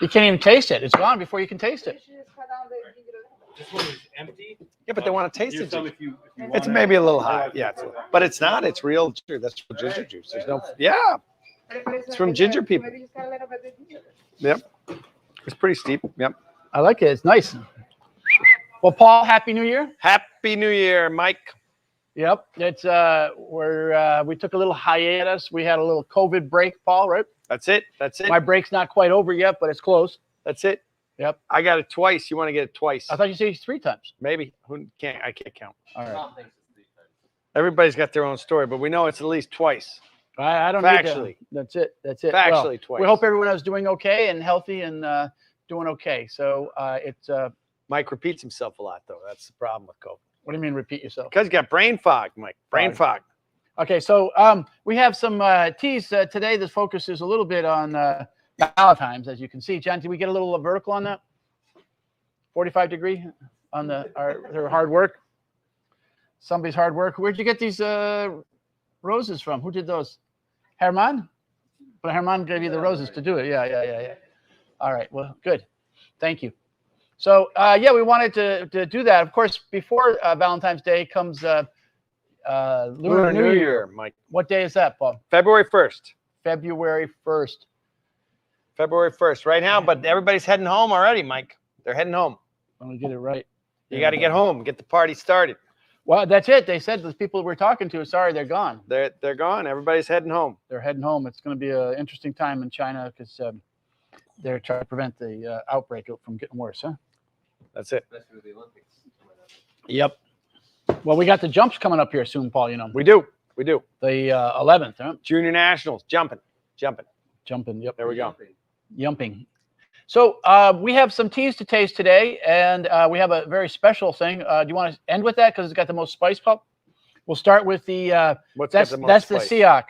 You can't even taste it. It's gone before you can taste it. This one is empty. Yeah, but they want to taste Here's it. some if you It's want maybe a little high. Yeah, but it's not. It's real ginger. That's real ginger juice. There's no. Yeah, it's from ginger people. Yep, it's pretty steep. Yep. I like it. It's nice. Well, Paul, Happy New Year. Happy New Year, Mike. Yep, it's we took a little hiatus. We had a little COVID break, Paul. Right? That's it. That's it. My break's not quite over yet, but it's close. That's it. Yep. I got it twice. You want to get it twice? I thought you said 3 times. Maybe. Who can't? I can't count. All right. Everybody's got their own story, but we know it's at least twice. I don't Factually. need to. That's it. That's it. Factually, well, twice. We hope everyone is doing okay and healthy and doing okay. So it's. Mike repeats himself a lot, though. That's the problem with COVID. What do you mean repeat yourself? Because you got brain fog, Mike. Brain fog. Okay, so we have some teas today. This focuses a little bit on Valentines, as you can see. John, did we get a little vertical on that? 45 degree on their hard work. Somebody's hard work. Where'd you get these roses from? Who did those? Herman? But Herman gave you the roses to do it. Yeah. All right. Well, good. Thank you. So, yeah, we wanted to do that. Of course, before Valentine's Day comes Lunar New Year. Mike. What day is that, Bob? February 1st. February 1st. February 1st, right now, but everybody's heading home already, Mike. They're heading home. Let me get it right. You got to get home, get the party started. Well, that's it. They said the people we're talking to, sorry, they're gone. They're gone. Everybody's heading home. They're heading home. It's going to be an interesting time in China because they're trying to prevent the outbreak from getting worse, huh? That's it. Especially with the Olympics. Yep. Well, we got the jumps coming up here soon, Paul, you know. We do. The 11th, huh? Junior Nationals, jumping. Yep. There we go. Yumping. So we have some teas to taste today, and we have a very special thing. Do you want to end with that because it's got the most spice, Paul? We'll start with the that's the Siak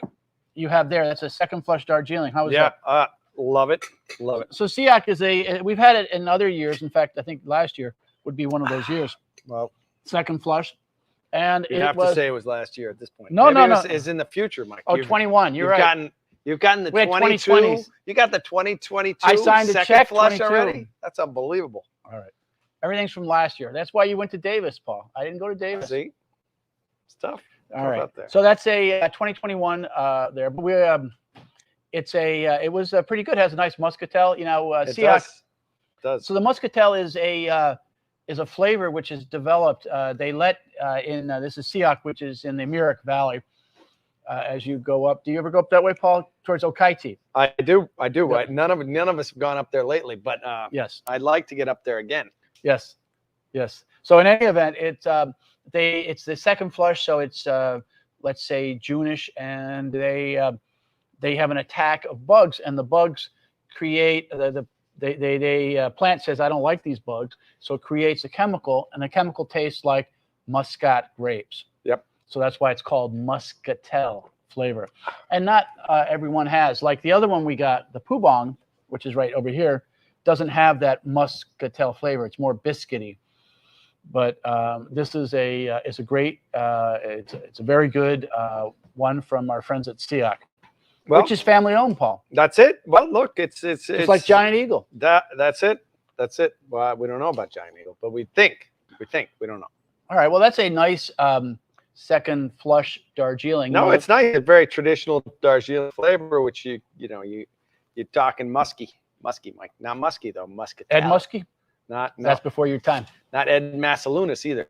you have there. That's a second flush Darjeeling. How is that? Yeah, love it. Love it. So Siak is we've had it in other years. In fact, I think last year would be one of those years. Well, second flush. And you have to say it was last year at this point. No. It's in the future, Mike. Oh, 21. You're right. You've gotten the 22. You got the 2022 I signed a second check, flush 22. already? That's unbelievable. All right. Everything's from last year. That's why you went to Davis, Paul. I didn't go to Davis. See? It's tough. All right. So that's a 2021 there. But we it was pretty good. It has a nice muscatel, you know, it Siak. does. So the muscatel is a flavor which is developed. They let this is Siak, which is in the Murik Valley. As you go up, do you ever go up that way, Paul, towards Okaiti? I do. Yep. None of us have gone up there lately, but yes, I'd like to get up there again. Yes. So in any event, it's the second flush, so it's let's say June-ish, and they have an attack of bugs, and the bugs create the plant says I don't like these bugs, so it creates a chemical, and the chemical tastes like muscat grapes. Yep. So that's why it's called muscatel flavor. And not everyone has. Like the other one we got, the Pubong, which is right over here, doesn't have that muscatel flavor. It's more biscuity. But this is it's a great, it's a very good one from our friends at Siak, which is family owned, Paul. That's it. Well, look, it's like Giant Eagle. That's it. Well, we don't know about Giant Eagle, but we think we don't know. All right. Well, that's a nice second flush Darjeeling. No, it's nice. A very traditional Darjeeling flavor, which you're talking musky, Mike. Not musky though, muscatel. Ed Muskie? No. That's before your time. Not Ed Massalunas either.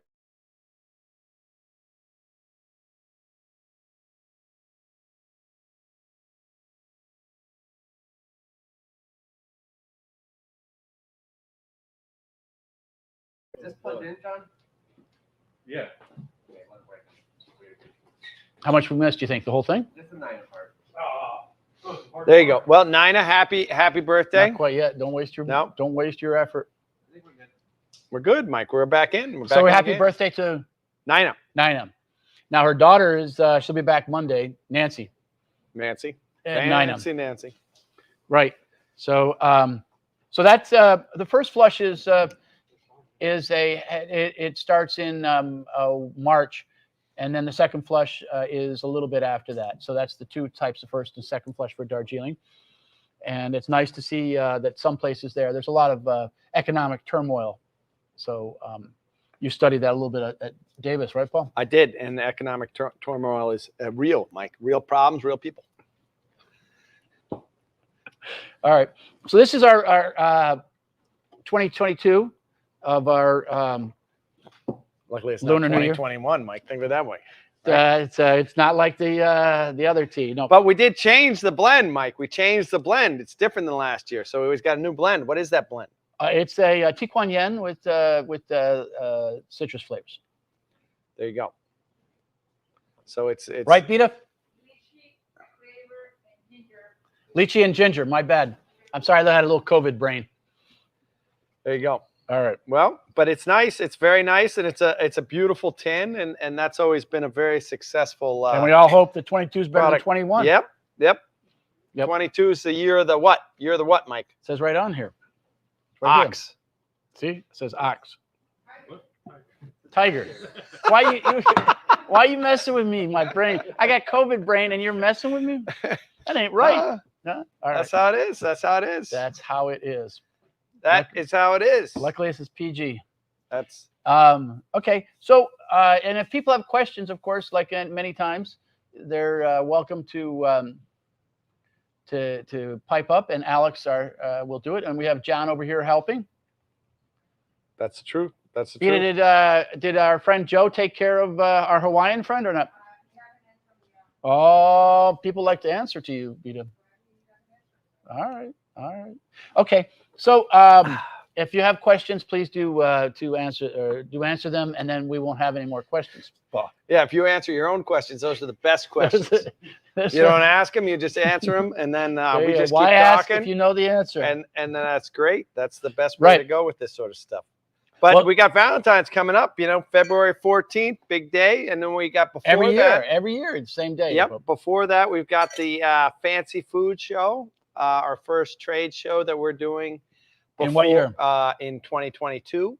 Is this plugged in, John? Yeah. How much we missed, do you think? The whole thing? Just the 9 part. There you go. Well, Nina, happy birthday. Not quite yet. Don't waste your effort. I think we're good. We're good, Mike. We're back in. So happy birthday to Nina. Now her daughter is she'll be back Monday. Nancy. Nancy. Right. So so that's the first flush it starts in March, and then the second flush is a little bit after that. So that's the two types of first and second flush for Darjeeling. and it's nice to see that some places there's a lot of economic turmoil. So you studied that a little bit at Davis, right, Paul? I did, and the economic turmoil is real, Mike. Real problems, real people. All right. So this is our 2022 of our Luckily, it's Lunar not New Year. 2021, Mike. Think of it that way. It's not like the other tea. No. But we did change the blend, Mike. We changed the blend. It's different than last year. So we've got a new blend. What is that blend? It's a Tiquan Yen with citrus flavors. There you go. So it's Right, Beta? Lychee and ginger. My bad. I'm sorry, I had a little COVID brain. There you go. All right. Well, but it's nice. It's very nice, and it's a beautiful tin, and that's always been a very successful. And we all hope that 22 is better than 21. Yep. 22 is the year of the what? Year of the what, Mike? It says right on here. Right Ox. Here. See, it says ox. Tiger. Why you messing with me, my brain? I got COVID brain, and you're messing with me. That ain't right. No? All right. That's how it is. That's how it is. That's how it is. That is how it is. Luckily, this is PG. That's okay. So, and if people have questions, of course, like many times, they're welcome to pipe up, and Alex will do it, and we have John over here helping. That's the truth. That's the Peter, truth. did our friend Joe take care of our Hawaiian friend or not? Oh, people like to answer to you, Peter. All right. Okay. So if you have questions, please do answer them, and then we won't have any more questions. Yeah, if you answer your own questions, those are the best questions. You don't ask them, you just answer them, and then we just Why keep ask talking. if you know the answer? And then that's great. That's the best way to go with this sort of stuff. But Well, we got Valentine's coming up, February 14th, big day. And then we got before every that. year, it's the same day. Yep. Before that, we've got the Fancy Food Show, our first trade show that we're doing. In what year? In 2022.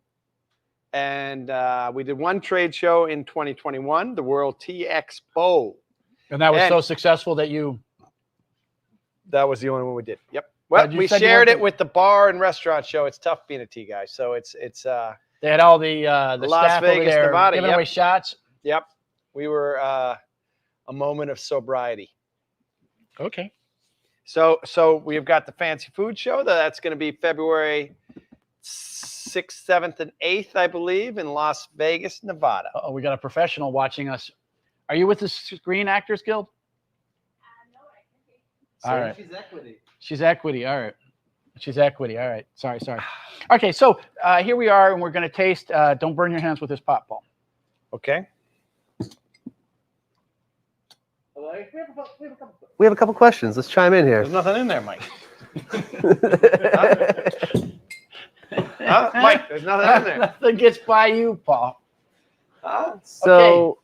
And we did one trade show in 2021, the World Tea Expo. And that was so successful that that was the only one we did. Yep. Well, we shared it with the bar and restaurant show. It's tough being a tea guy. So it's they had all the Las staff Vegas, over there Nevada, giving away shots. Yep. We were a moment of sobriety. Okay. So we've got the Fancy Food Show. That's going to be February 6th, 7th, and 8th, I believe, in Las Vegas, Nevada. Oh, we got a professional watching us. Are you with the Screen Actors Guild? No, I All right. She's equity. She's equity. All right. She's equity. All right. Sorry. Okay. So here we are, and we're going to taste. Don't burn your hands with this pot, Paul. Okay. We have a couple questions. Let's chime in here. There's nothing in there, Mike. Mike, there's nothing in there. Nothing gets by you, Paul. So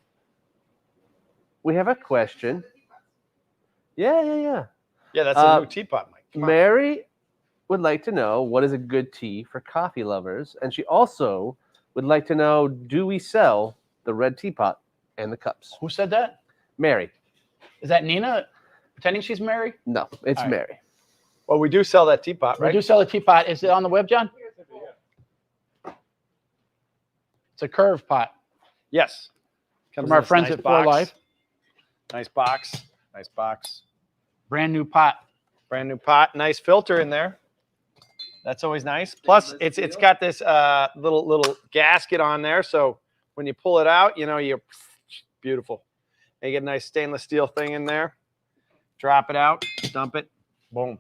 we have a question. Yeah. Yeah, that's a new teapot, Mike. Come on. Mary would like to know what is a good tea for coffee lovers, and she also would like to know, do we sell the red teapot and the cups? Who said that? Mary. Is that Nina pretending she's Mary? No, it's All right. Mary. Well, we do sell that teapot, right? We do sell a teapot. Is it on the web, John? It's a curved pot. Yes. From our friends at Four Life. Nice box. Nice box. Brand new pot. Brand new pot. Nice filter in there. That's always nice. Plus, it's got this little gasket on there, so when you pull it out, you're beautiful. And you get a nice stainless steel thing in there. Drop it out. Dump it. Boom.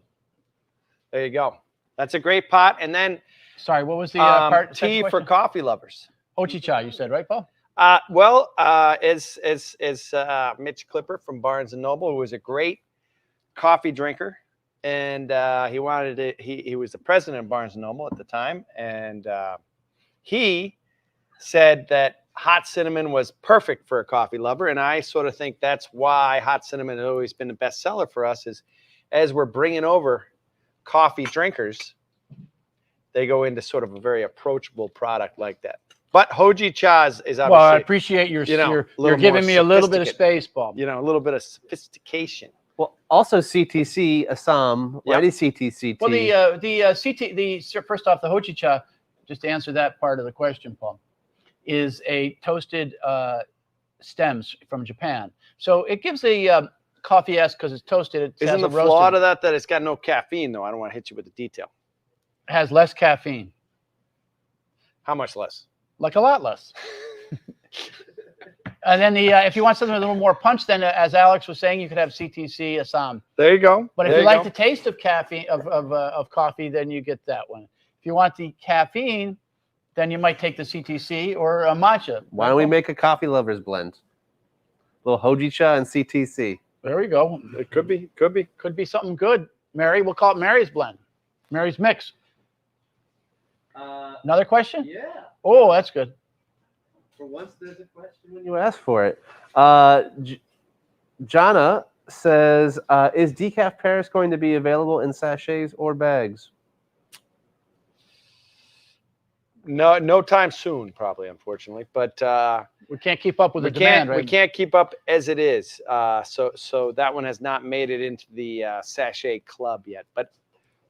There you go. That's a great pot. And then, sorry, what was the part? Tea for coffee lovers. Hojicha, you said, right, Paul? Is Mitch Clipper from Barnes & Noble, who was a great coffee drinker. And he wanted it. He was the president of Barnes & Noble at the time. And he said that hot cinnamon was perfect for a coffee lover. And I sort of think that's why hot cinnamon has always been the best seller for us, is as we're bringing over coffee drinkers, they go into sort of a very approachable product like that. But Hojicha is obviously. Well, I appreciate you're giving me a little bit of space, Paul. A little bit of sophistication. Well, also CTC Assam. Yep. What is CTC? Well, first off, the hojicha, just to answer that part of the question, Paul, is a toasted stems from Japan. So it gives a coffee esque because it's toasted. It Isn't the flaw to that it's got no caffeine, though? I don't want to hit you with the detail. It has less caffeine. How much less? Like a lot less. And then if you want something with a little more punch, then as Alex was saying, you could have CTC Assam. There you go. But if you like the taste of caffeine of coffee, then you get that one. If you want the caffeine, then you might take the CTC or a matcha. Why don't we make a coffee lovers blend? A little hojicha and CTC. There we go. It could be Something good. Mary, we'll call it Mary's blend. Mary's mix. Another question? Yeah. Oh, that's good. For once, there's a question when you ask for it. Jana says, is Decaf Paris going to be available in sachets or bags? no time soon, probably, unfortunately. But we can't keep up with the demand, right? We can't keep up as it is. So that one has not made it into the sachet club yet. But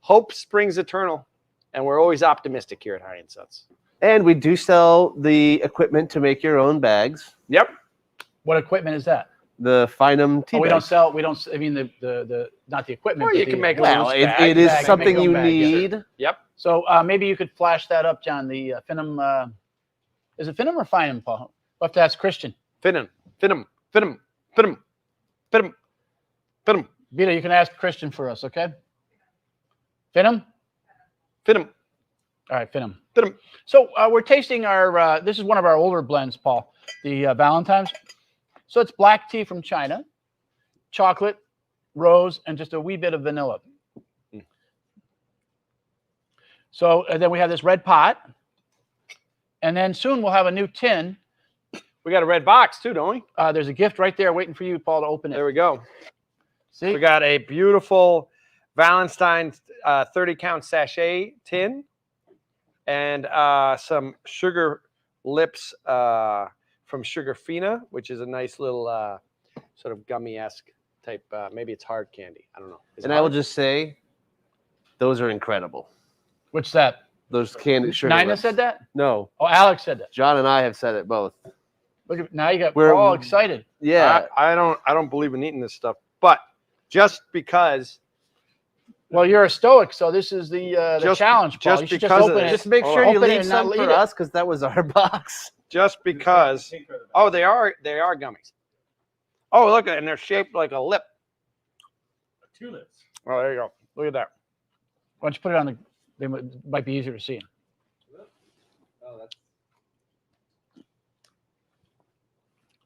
hope springs eternal, and we're always optimistic here at Hardy & Sons. And we do sell the equipment to make your own bags. Yep. What equipment is that? The Finum tea We bags. don't sell. We don't. I mean, the not the equipment. Or but you can make a Well, loose it bag. is Bag, something make you your own bag, yeah. need. Yep. So maybe you could flash that up, John. The Finum. Is it Finum or Finum, Paul? We'll have to ask Christian. Finum. Vito, you can ask Christian for us, okay? Finum. All right, Finum. So we're tasting our. This is one of our older blends, Paul. The Valentines. So it's black tea from China, chocolate, rose, and just a wee bit of vanilla. So then we have this red pot, and then soon we'll have a new tin. We got a red box too, don't we? There's a gift right there waiting for you, Paul, to open it. There we go. See, We got a beautiful Valentine's 30-count sachet tin, and some sugar lips from Sugar Fina, which is a nice little sort of gummy-esque type. Maybe it's hard candy. I don't know. And I will just say, those are incredible. what's that? Those candy sugar Nina lips. said that? No, Oh, Alex said that. John and I have said it both. Look at now you got We're- Paul excited. Yeah. I don't believe in eating this stuff, but just because. Well, you're a stoic, so this is the challenge, Paul. just You should because of open this. it. Just make Hold sure on. you Open it leave and not some eat for it. us because that was our box. Just because. Oh, they are gummies. Oh, look, and they're shaped like a lip. Two lips. Oh, there you go. Look at that. Why don't you put it on the? They might be easier to see. Oh, that's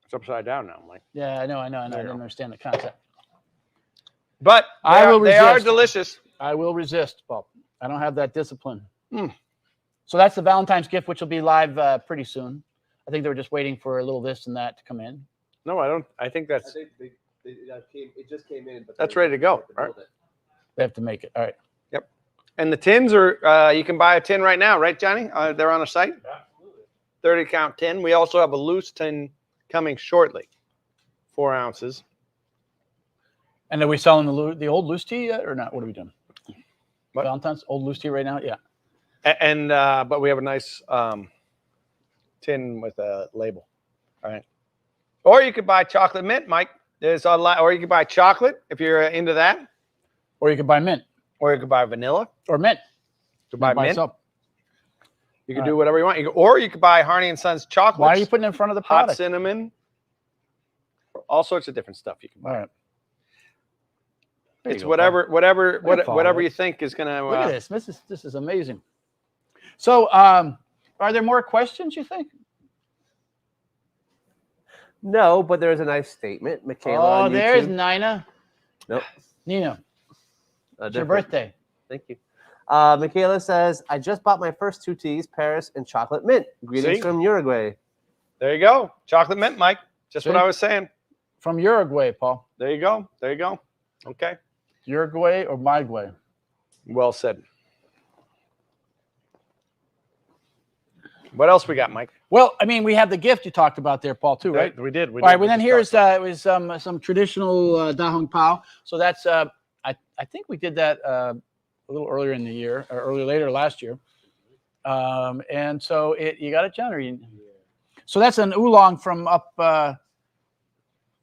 It's upside down now, Mike. Yeah, I know. I There you didn't go. understand the concept. But I will they are resist. delicious. I will resist, Paul. I don't have that discipline. Mm. So that's the Valentine's gift, which will be live pretty soon. I think they were just waiting for a little this and that to come in. No, I don't. I think that's it just came in. But That's ready to go. All right. They have to make it. All right. And the tins are. You can buy a tin right now, right, Johnny? They're on the site. Absolutely. 30-count tin. We also have a loose tin coming shortly, 4 ounces. And are we selling the old loose tea yet or not? What are we doing? What? Valentine's old loose tea right now? Yeah. And but we have a nice tin with a label. All right. Or you could buy chocolate mint, Mike. There's a lot. Or you could buy chocolate if you're into that. Or you could buy mint Or you could buy vanilla. or mint. You could buy mint. itself. You can All do whatever you want. Or you could buy Harney & Sons chocolate. Why are you putting it in front of the hot product? cinnamon? All sorts of different stuff you can buy. All right. There you It's go, whatever Paul. whatever you think is gonna. Look at this. This is amazing. So, are there more questions? You think? No, but there's a nice statement. Michaela Oh, on there's YouTube. Nina. Nope. Nina, it's your Different. birthday. Thank you. Michaela says, I just bought my first 2 teas, Paris and chocolate mint. Greetings See? from Uruguay. There you go. Chocolate mint, Mike. Just what See? I was saying. From Uruguay, Paul. There you go. There you go. Okay. Uruguay or Maguay? Well said. What else we got, Mike? Well, I mean, we have the gift you talked about there, Paul, too, right? We did. All right. Well, then here's some traditional Hong Pao. So that's I think we did that a little earlier in the year, or later last year. And so you got it, John? So that's an oolong from up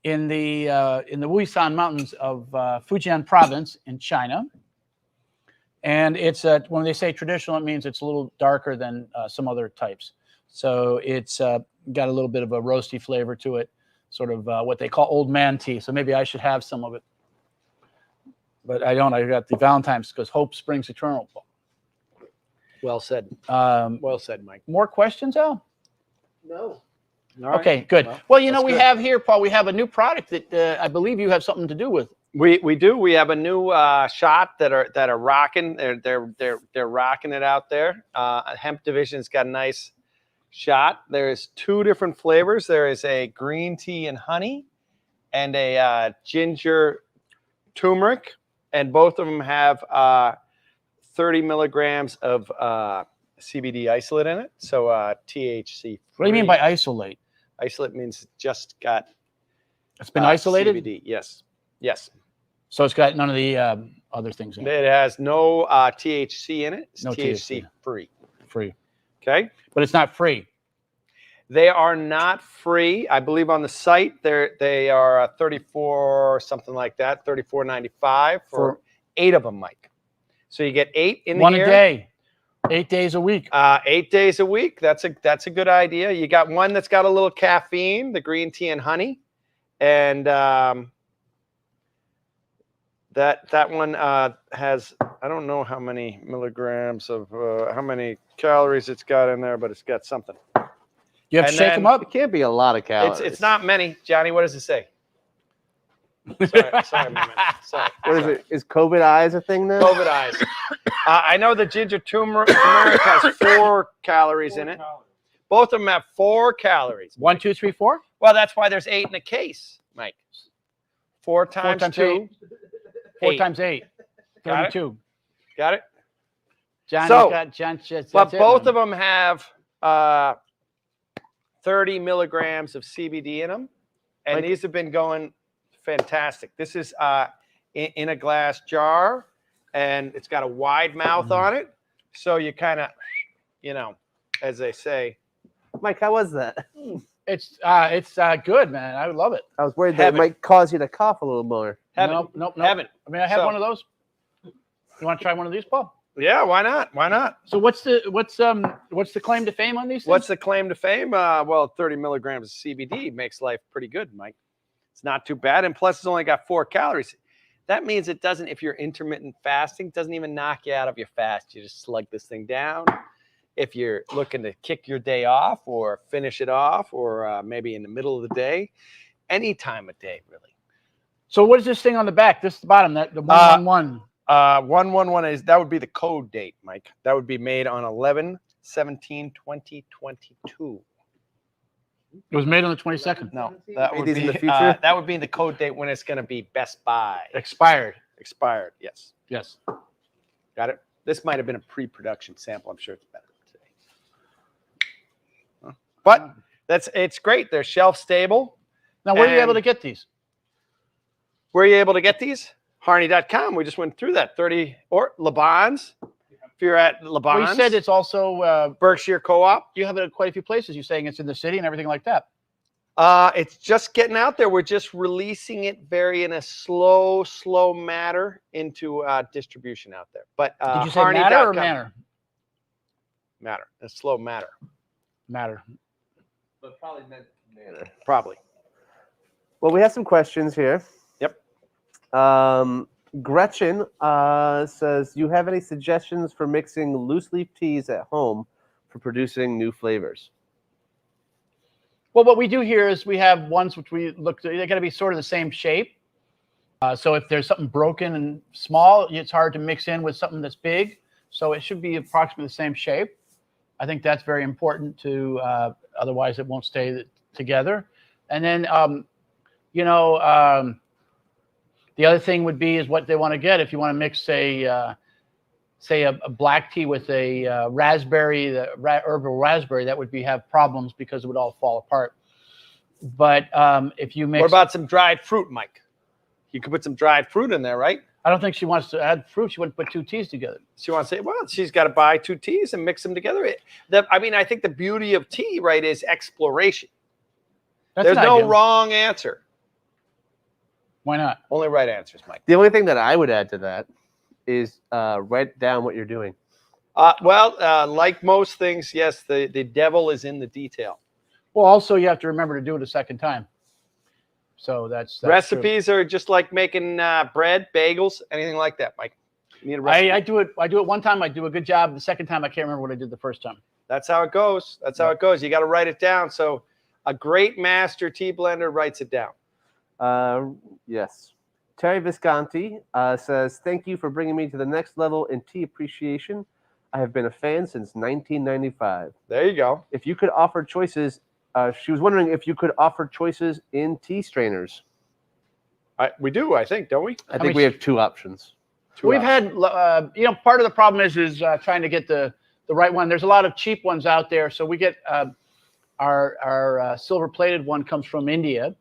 in the Wuishan Mountains of Fujian Province in China. And it's when they say traditional, it means it's a little darker than some other types. So it's got a little bit of a roasty flavor to it, sort of what they call old man tea. So maybe I should have some of it. But I don't. I got the Valentines because hope springs eternal. Well said. Well said, Mike. More questions, Al? No. All right. Okay, good. Well, you know, we good. have here, Paul, we have a new product that I believe you have something to do with. We do. We have a new shot that are rocking. They're rocking it out there. Hemp Division's got a nice shot. There's 2 different flavors. There is a green tea and honey, and a ginger turmeric, and both of them have 30 milligrams of CBD isolate in it. So THC. What do you mean by isolate? Isolate means it just got. It's been isolated? CBD. Yes. Yes. So it's got none of the other things in it. It has no THC in it. It's No THC free. Free. Okay. But it's not free. They are not free. I believe on the site they are 34 something like that, 34.95 for 8 of them, Mike. So you get 8 in One here. a day, 8 days a week. 8 days a week. That's a good idea. You got one that's got a little caffeine, the green tea and honey, and that one has, I don't know how many milligrams of how many calories it's got in there, but it's got something. You have to And shake then them up. It can't be a lot of calories. It's not many, Johnny. What does it say? Sorry, my man. Sorry. What is it? Is COVID eyes a thing now? COVID eyes. I know the ginger turmeric has 4 calories in it. Both of them have 4 calories. 1, 2, 3, 4. Well, that's why there's 8 in a case, Mike. 4 times times 2. 4 8. times 8. Got it? 32. Got it? Johnny's So, got John. But both of them have 30 milligrams of CBD in them, and these have been going fantastic. This is in a glass jar, and it's got a wide mouth on it, so you kind of, you know, as they say. Mike, how was that? It's good, man. I would love it. I was worried that Heaven. it might cause you to cough a little more. Heaven. Nope. Heaven. I mean, I have So- one of those. You want to try one of these, Paul? Yeah, why not? Why not? So what's the claim to fame on these things? What's the claim to fame? Well, 30 milligrams of CBD makes life pretty good, Mike. It's not too bad, and plus it's only got 4 calories. That means it doesn't, if you're intermittent fasting, it doesn't even knock you out of your fast. You just slug this thing down. If you're looking to kick your day off or finish it off, or maybe in the middle of the day, any time of day, really. So what is this thing on the back? This is the bottom, that the 111. 111 is, that would be the code date, Mike. That would be made on 11/17/2022. It was made on the 22nd. No, that would these be in the future? that would be the code date when it's going to be Best Buy. Expired. Expired. Yes. Yes. Got it. This might have been a pre-production sample. I'm sure it's better today. But it's great. They're shelf stable. Now, where are you able And- to get these? Where are you able to get these? Harney.com. We just went through that. 30 or Laban's. If you're at Well, Laban's, you said it's also Berkshire Co-op. you have it at quite a few places. You're saying it's in the city and everything like that. It's just getting out there. We're just releasing it in a slow matter into distribution out there. But Did you say matter or Harney.com. manner? Matter. A slow matter. Matter. But probably meant manner. Probably. Well, we have some questions here. Yep. Gretchen says, do you have any suggestions for mixing loose leaf teas at home for producing new flavors? Well, what we do here is we have ones which we look, they got to be sort of the same shape. So if there's something broken and small, it's hard to mix in with something that's big. So it should be approximately the same shape. I think that's very important to, otherwise it won't stay together. And then, the other thing would be is what they want to get. If you want to mix a say a black tea with a raspberry, herbal raspberry, that would have problems because it would all fall apart. But if you mix, What about some dried fruit, Mike? You could put some dried fruit in there, right? I don't think she wants to add fruit. She wouldn't put 2 teas together. She wants to say, well, she's got to buy 2 teas and mix them together. I think the beauty of tea, right, is exploration. There's no wrong answer. Why not? Only right answers, Mike. The only thing that I would add to that is write down what you're doing. Like most things, yes, the devil is in the detail. Well, also you have to remember to do it a second time. So that's recipes true. Are just like making bread, bagels, anything like that, Mike. You need a recipe. I do it one time. I do a good job. The second time, I can't remember what I did the first time. That's how it goes. That's how it goes. You got to write it down. So a great master tea blender writes it down. Yes. Terry Visconti says, thank you for bringing me to the next level in tea appreciation. I have been a fan since 1995. There you go. If you could offer choices, she was wondering if you could offer choices in tea strainers. We do, I think, don't we? I think we have 2 options. We've had, part of the problem is trying to get the right one. There's a lot of cheap ones out there. So we get our silver-plated one comes from India,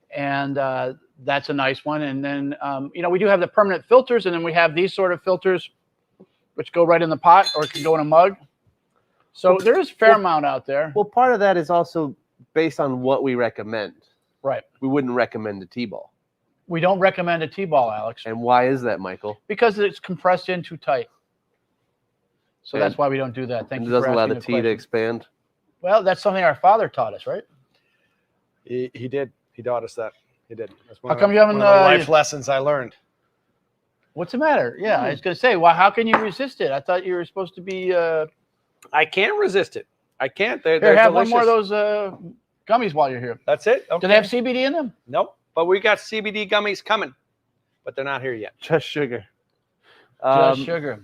and that's a nice one. And then, we do have the permanent filters, and then we have these sort of filters, which go right in the pot or it can go in a mug. So there is a fair amount out there. Well, part of that is also based on what we recommend. Right. We wouldn't recommend a tea ball. We don't recommend a tea ball, Alex. And why is that, Michael? Because it's compressed in too tight. So that's why we don't do that. Thank you for asking. It doesn't allow the tea to expand? Well, that's something our father taught us, right? He did. He taught us that. He did. That's how come you haven't one of the life lessons I learned? What's the matter? Yeah, I was going to say, well, how can you resist it? I thought you were supposed to be... I can't resist it. I can't. They're have delicious. one more of those gummies while you're here. That's it? Okay. Do they have CBD in them? Nope. But we got CBD gummies coming. But they're not here yet. Just sugar. Just sugar.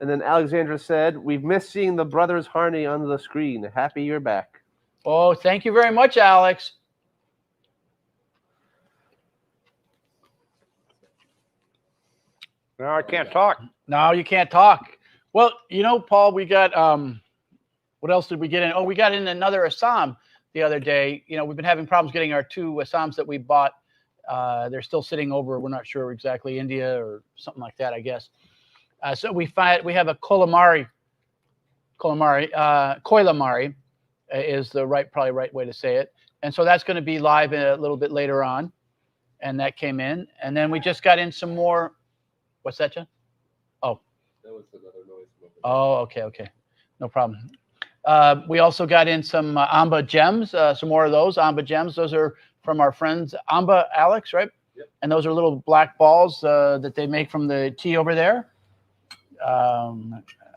And then Alexandra said, we've missed seeing the brothers Harney on the screen. Happy you're back. Oh, thank you very much, Alex. No, I can't talk. No, you can't talk. Well, Paul, we got what else did we get in? Oh, we got in another Assam the other day. We've been having problems getting our 2 Assams that we bought. They're still sitting over. We're not sure exactly India or something like that, I guess. So we have a koilamari is the probably right way to say it. And so that's going to be live a little bit later on. And that came in. And then we just got in some more. What's that, John? Oh. That was another noise. Oh, okay. No problem. We also got in some Amba gems, some more of those Amba gems. Those are from our friends Amba, Alex, right? Yep. And those are little black balls that they make from the tea over there.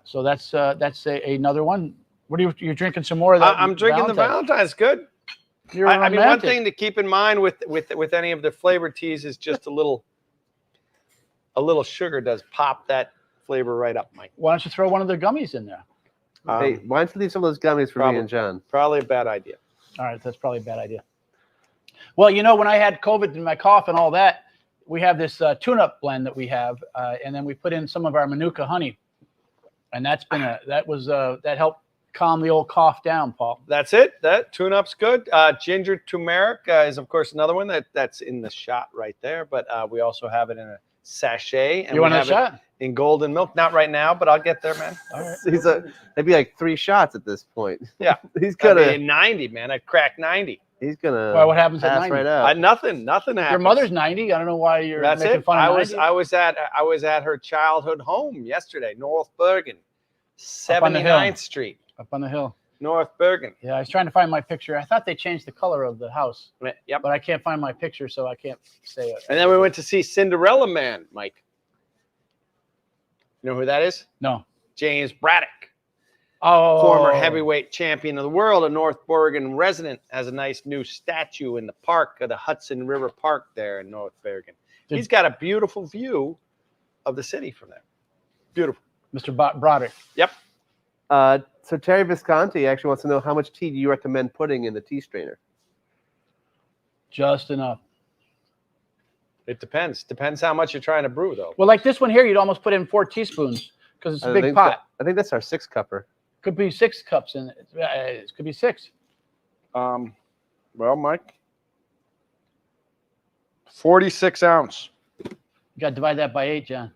So that's another one. What are you're drinking some more of that? I'm drinking the Valentines. Good. I mean, one thing to keep in mind with any of the flavored teas is just a little sugar does pop that flavor right up, Mike. Why don't you throw one of the gummies in there? Hey, why don't you leave some of those gummies for me and John? Probably a bad idea. All right, that's probably a bad idea. Well, when I had COVID and my cough and all that, we have this tune-up blend that we have, and then we put in some of our Manuka honey, and that helped calm the old cough down, Paul. That's it. That tune-up's good. Ginger turmeric is, of course, another one that's in the shot right there, but we also have it in a sachet. And you want a shot? In golden milk. Not right now, but I'll get there, man. All right. It'd be like 3 shots at this point. Yeah. He's gonna 90, man. I'd crack 90. He's gonna. Well, what happens at 90? Right up. Nothing happens. Your mother's 90. I don't know why you're That's making it. fun of 90. I was at her childhood home yesterday, North Bergen, 79th Street. Up on the hill. North Bergen. Yeah, I was trying to find my picture. I thought they changed the color of the house. Yep. But I can't find my picture, so I can't say it. And then we went to see Cinderella Man, Mike. You know who that is? No. James Braddock. Oh. Former heavyweight champion of the world, a North Bergen resident, has a nice new statue in the park of the Hudson River Park there in North Bergen. He's got a beautiful view of the city from there. Beautiful. Mr. Broderick. Yep. So Terry Visconti actually wants to know, how much tea do you recommend putting in the tea strainer? Just enough. It depends. Depends how much you're trying to brew, though. Well, like this one here, you'd almost put in 4 teaspoons because it's a big pot. I think that's our 6-cupper. Could be 6 cups in it. It could be 6. Well, Mike, 46 ounce. You got to divide that by 8, John.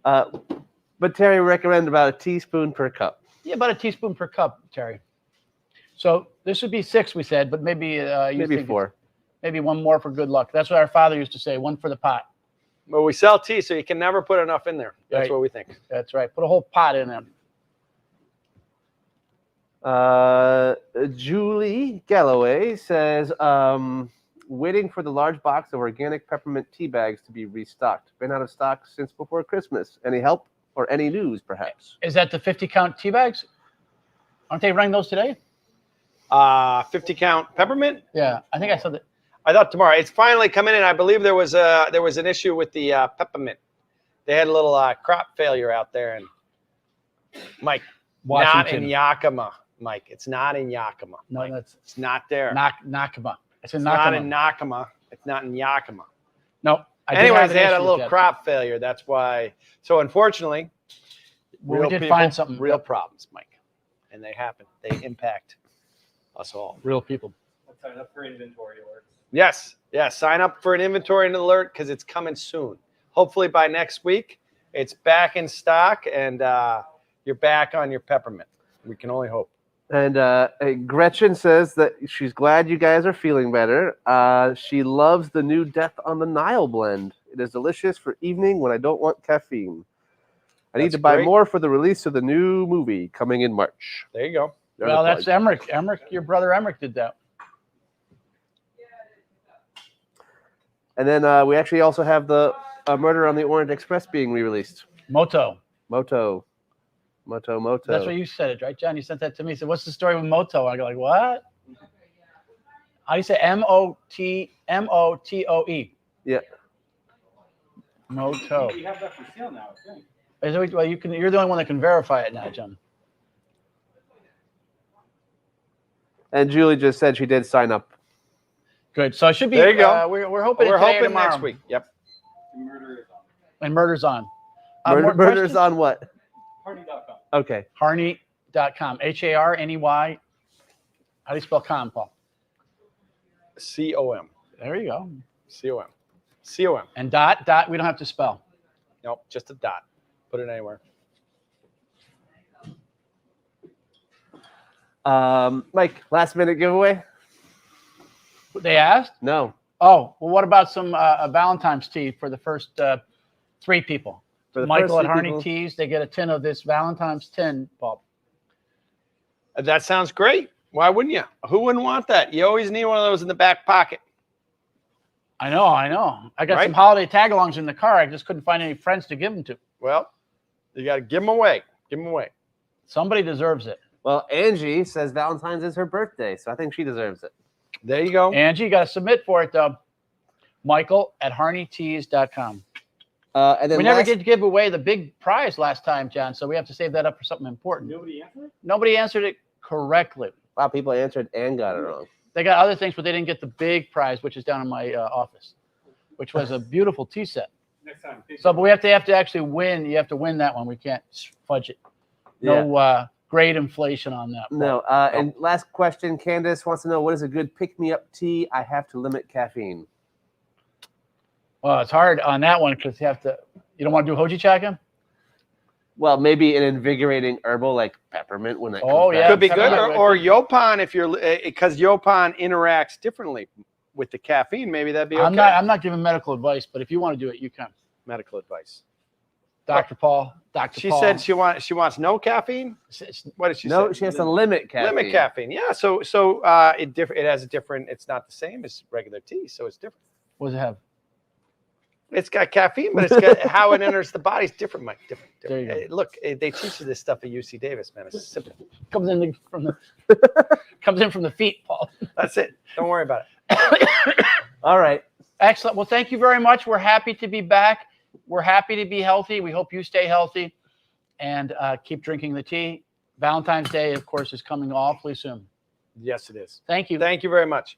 But Terry recommended about a teaspoon per cup. Yeah, about a teaspoon per cup, Terry. So this would be 6, we said, but maybe you Maybe think 4. maybe 1 more for good luck. That's what our father used to say, 1 for the pot. Well, we sell tea, so you can never put enough in there. That's Right. what we think. That's right. Put a whole pot in there. Julie Galloway says, waiting for the large box of organic peppermint tea bags to be restocked. Been out of stock since before Christmas. Any help or any news, perhaps? Is that the 50-count tea bags? Aren't they running those today? 50 count peppermint. Yeah, I think I saw that. I thought tomorrow. It's finally coming in. I believe there was an issue with the peppermint. They had a little crop failure out there, and Mike, not Washington. in Yakima. Mike, it's not in Yakima. No, Mike. that's It's not there. Nakama. It's in It's not in Nakama. Yakima. It's not in Yakima. No. I did Anyways, have an they had a issue with little that. crop failure. That's why. So unfortunately, Well, we did people, find something. real problems, Mike, and they happen. They impact us all. Real people. Let's sign up for inventory alerts. Yes. Sign up for an inventory alert because it's coming soon. Hopefully by next week, it's back in stock and you're back on your peppermint. We can only hope. And Gretchen says that she's glad you guys are feeling better. She loves the new Death on the Nile blend. It is delicious for evening when I don't want caffeine. I need That's to buy great. more for the release of the new movie coming in March. There you go. There's Well, a that's plug. Emmerich. Emmerich, your brother Emmerich did that. And then we actually also have the Murder on the Orient Express being re-released. Moto. Moto. That's what you said it, right, John? You sent that to me. You said, what's the story with Moto? I go like, what? How do you say Motoe? Yeah. Moto. We have that for sale now, I think. Well, you can. You're the only one that can verify it now, John. And Julie just said she did sign up. Good. So it should be. There you go. We're hoping. We're today or hoping tomorrow. next week. Yep. The murder is on. And murder's on. Murder's More questions? on what? Party.com. Okay. Harney.com. Harney. How do you spell com, Paul? COM. There you go. COM. And dot. We don't have to spell. Nope, just a dot. Put it anywhere. Mike, last minute giveaway? They asked. No. Oh, well, what about some Valentine's tea for the first 3 people? For the Michael first at 3 Harney people- Teas, they get a tin of this Valentine's tin, Bob. That sounds great. Why wouldn't you? Who wouldn't want that? You always need one of those in the back pocket. I know. I got Right? some holiday tag-alongs in the car. I just couldn't find any friends to give them to. Well, you got to give them away. Somebody deserves it. Well, Angie says Valentine's is her birthday, so I think she deserves it. There you go. Angie, you got to submit for it, though. Michael at harneyteas.com. And then We never last- did give away the big prize last time, John, so we have to save that up for something important. Nobody answered? Nobody answered it correctly. Wow, people answered and got it wrong. They got other things, but they didn't get the big prize, which is down in my office, which was a beautiful tea set. Next time. So, but we have to actually win. You have to win that one. We can't fudge it. No great inflation on that. No. And last question, Candace wants to know, what is a good pick-me-up tea? I have to limit caffeine. Well, it's hard on that one because you don't want to do hoji chaka? Well, maybe an invigorating herbal like peppermint when that comes Oh, back. yeah. Could be good. Peppermint. Or Yopan if you're because Yopan interacts differently with the caffeine. Maybe that'd be okay. I'm not giving medical advice, but if you want to do it, you can. Medical advice. Dr. Paul. She said she wants no caffeine. What did she say? No, she has to limit caffeine. Limit caffeine. Yeah. So it has a different. It's not the same as regular tea, so it's different. What does it have? It's got caffeine, but it's got how it enters the body is different, Mike. Different. There you go. Look, they teach you this stuff at UC Davis, man. It's simple. Comes in from the feet, Paul. That's it. Don't worry about it. All right. Excellent. Well, thank you very much. We're happy to be back. We're happy to be healthy. We hope you stay healthy and keep drinking the tea. Valentine's Day, of course, is coming awfully soon. Yes, it is. Thank you. Thank you very much.